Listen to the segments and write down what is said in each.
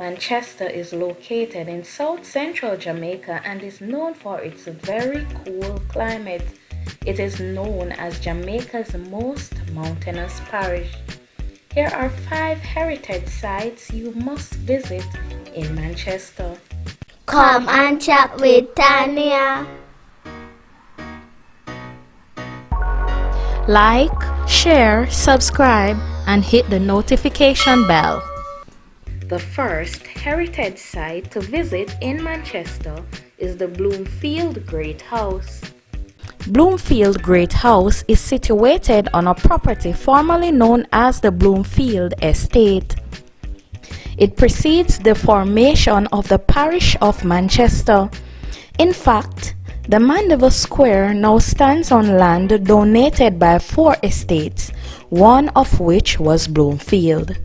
Manchester is located in south central Jamaica and is known for its very cool climate. It is known as Jamaica's most mountainous parish. Here are 5 heritage sites you must visit in Manchester. Come and chat with Tania. Like, share, subscribe, and hit the notification bell. The first heritage site to visit in Manchester is the Bloomfield Great House. Bloomfield Great House is situated on a property formerly known as the Bloomfield Estate. It precedes the formation of the parish of Manchester. In fact, the Mandeville Square now stands on land donated by 4 estates, one of which was Bloomfield.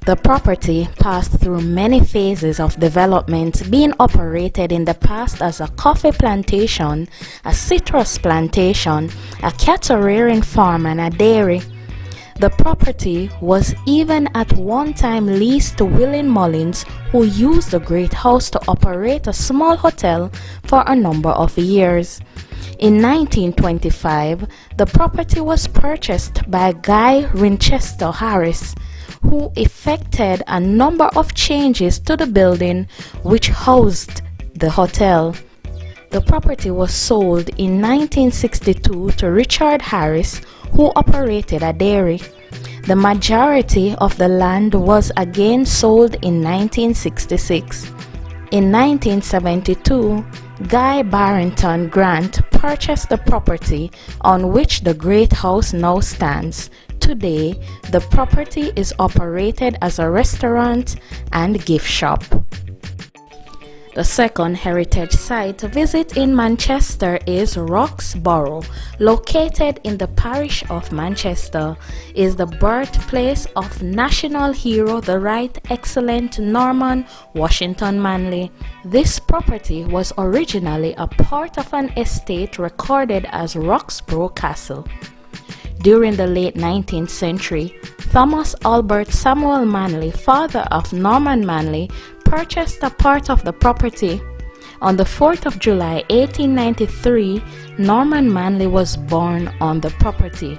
The property passed through many phases of development, being operated in the past as a coffee plantation, a citrus plantation, a cattle rearing farm, and a dairy. The property was even at one time leased to William Mullins, who used the Great House to operate a small hotel for a number of years. In 1925, the property was purchased by Guy Winchester Harris, who effected a number of changes to the building which housed the hotel. The property was sold in 1962 to Richard Harris, who operated a dairy. The majority of the land was again sold in 1966. In 1972, Guy Barrington Grant purchased the property on which the Great House now stands. Today, the property is operated as a restaurant and gift shop. The second heritage site to visit in Manchester is Roxborough, located in the parish of Manchester. It is the birthplace of national hero, the Right Excellent Norman Washington Manley. This property was originally a part of an estate recorded as Roxboro Castle. During the late 19th century, Thomas Albert Samuel Manley, father of Norman Manley, purchased a part of the property. On the 4th of July 1893, Norman Manley was born on the property.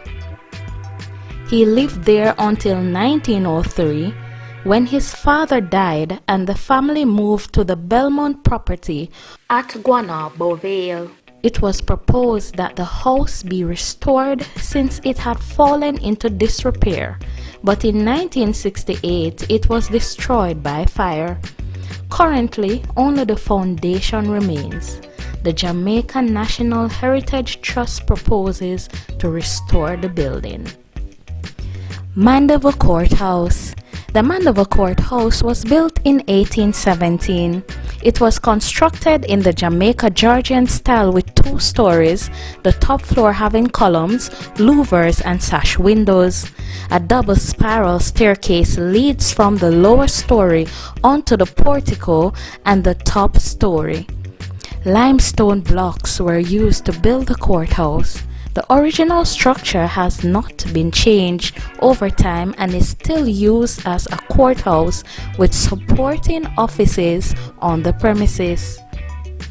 He lived there until 1903, when his father died and the family moved to the Belmont property At Guanabovale. It was proposed that the house be restored since it had fallen into disrepair, but in 1968 it was destroyed by fire. Currently, only the foundation remains. The Jamaican National Heritage Trust proposes to restore the building. Mandeville Courthouse. The Mandeville Courthouse was built in 1817. It was constructed in the Jamaica Georgian style with 2 stories, the top floor having columns, louvers, and sash windows. A double spiral staircase leads from the lower story onto the portico and the top story. Limestone blocks were used to build the courthouse. The original structure has not been changed over time and is still used as a courthouse with supporting offices on the premises.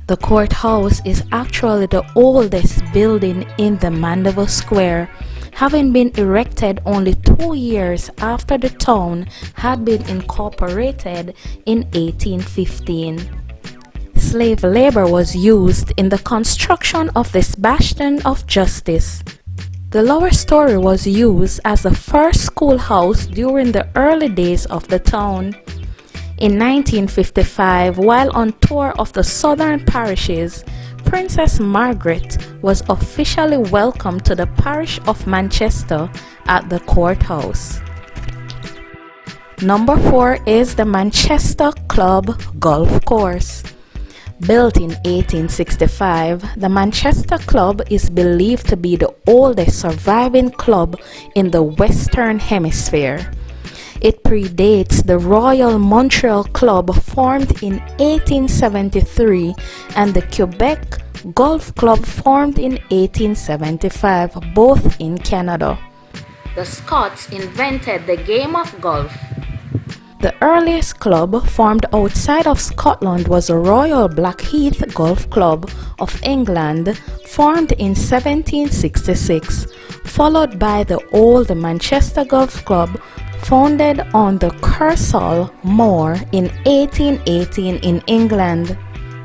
The courthouse is actually the oldest building in the Mandeville Square, having been erected only 2 years after the town had been incorporated in 1815. Slave labor was used in the construction of this bastion of justice. The lower story was used as the first schoolhouse during the early days of the town. In 1955, while on tour of the southern parishes, Princess Margaret was officially welcomed to the parish of Manchester at the courthouse. Number 4 is the Manchester Club Golf Course. Built in 1865, the Manchester Club is believed to be the oldest surviving club in the Western Hemisphere. It predates the Royal Montreal Club, formed in 1873, and the Quebec Golf Club, formed in 1875, both in Canada. The Scots invented the game of golf. The earliest club formed outside of Scotland was the Royal Blackheath Golf Club of England, formed in 1766, followed by the Old Manchester Golf Club, founded on the Kersal Moor in 1818 in England.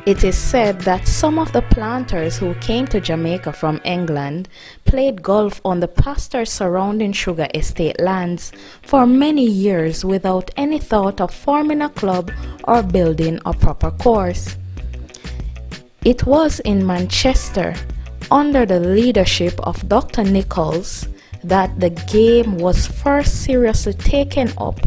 It is said that some of the planters who came to Jamaica from England played golf on the pastures surrounding sugar estate lands for many years without any thought of forming a club or building a proper course. It was in Manchester, under the leadership of Dr. Nichols, that the game was first seriously taken up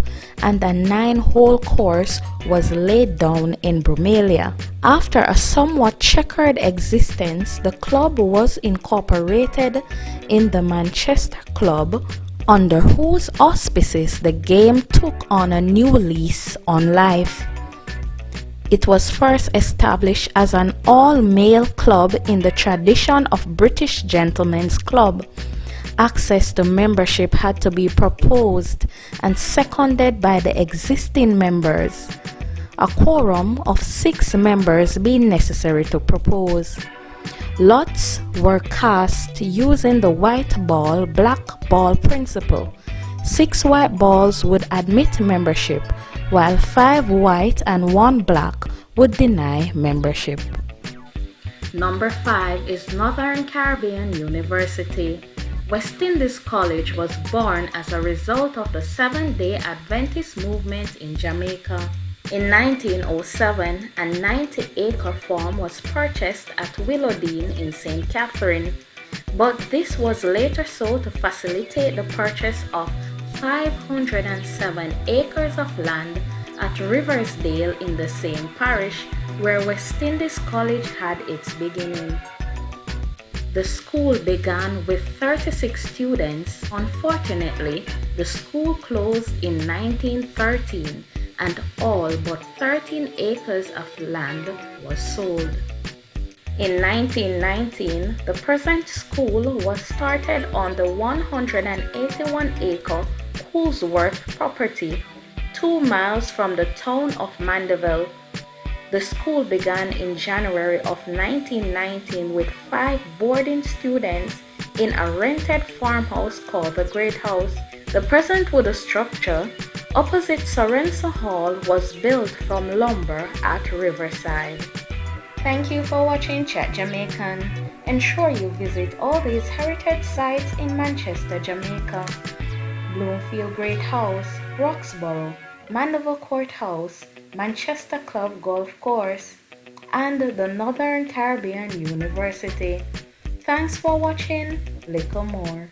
and a 9-hole course was laid down in Brumalia. After a somewhat checkered existence, the club was incorporated in the Manchester Club, under whose auspices the game took on a new lease on life. It was first established as an all-male club in the tradition of British Gentlemen's Club. Access to membership had to be proposed and seconded by the existing members, a quorum of 6 members being necessary to propose. Lots were cast using the white ball, black ball principle. 6 white balls would admit membership, while 5 white and 1 black would deny membership. Number 5 is Northern Caribbean University. West Indies College was born as a result of the Seventh-day Adventist movement in Jamaica. In 1907, a 90-acre farm was purchased at Willowdene in St. Catherine, but this was later sold to facilitate the purchase of 507 acres of land at Riversdale in the same parish where West Indies College had its beginning. The school began with 36 students. Unfortunately, the school closed in 1913 and all but 13 acres of land was sold. In 1919, the present school was started on the 181-acre Coolsworth property, 2 miles from the town of Mandeville. The school began in January of 1919 with 5 boarding students in a rented farmhouse called the Great House. The present wooden structure opposite Sorenso Hall was built from lumber at Riverside. Thank you for watching Chat Jamaican. Ensure you visit all these heritage sites in Manchester, Jamaica: Bloomfield Great House, Roxborough, Mandeville Courthouse, Manchester Club Golf Course, and the Northern Caribbean University. Thanks for watching. Little more.